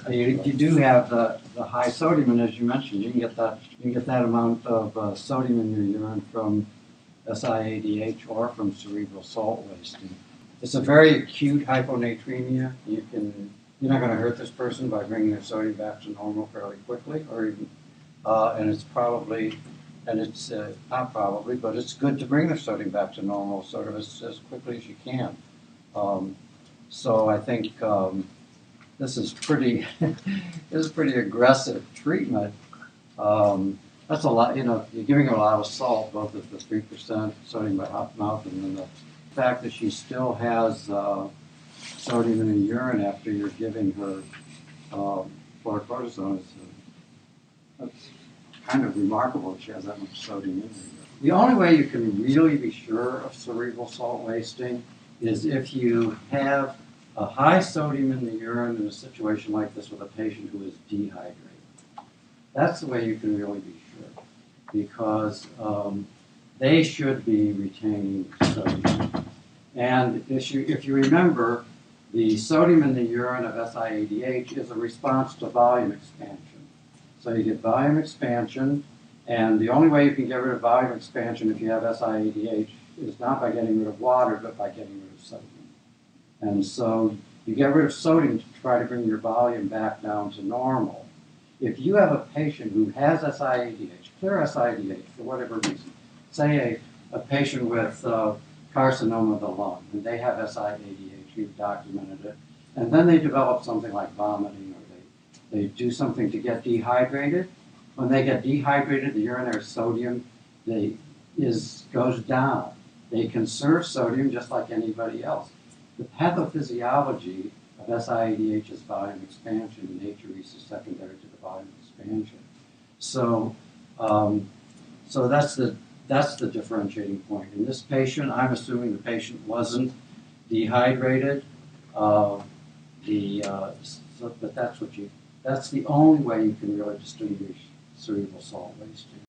You do have the high sodium, and as you mentioned, you can get that amount of sodium in your urine from SiADH or from cerebral salt wasting. It's a very acute hyponatremia. You're not going to hurt this person by bringing their sodium back to normal fairly quickly, or even, and it's not probably, but it's good to bring their sodium back to normal sort of as quickly as you can. So I think this is pretty aggressive treatment. That's a lot, you're giving her a lot of salt, both at the 3% sodium by mouth, and then the fact that she still has sodium in her urine after you're giving her fluorocortisone. That's kind of remarkable that she has that much sodium in her. The only way you can really be sure of cerebral salt wasting is if you have a high sodium in the urine in a situation like this with a patient who is dehydrated. That's the way you can really be sure, because they should be retaining sodium. And if you remember, the sodium in the urine of SiADH is a response to volume expansion. So you get volume expansion, and the only way you can get rid of volume expansion if you have SiADH is not by getting rid of water, but by getting rid of sodium. And so you get rid of sodium to try to bring your volume back down to normal. If you have a patient who has SiADH, clear SiADH for whatever reason, say a patient with carcinoma of the lung, and they have SiADH, you've documented it, and then they develop something like vomiting, or they do something to get dehydrated. When they get dehydrated, the urinary sodium goes down. They conserve sodium just like anybody else. The pathophysiology of SiADH is volume expansion. Natriuresis is secondary to the volume expansion. So that's the differentiating point. In this patient, I'm assuming the patient wasn't dehydrated. But that's the only way you can really distinguish cerebral salt wasting.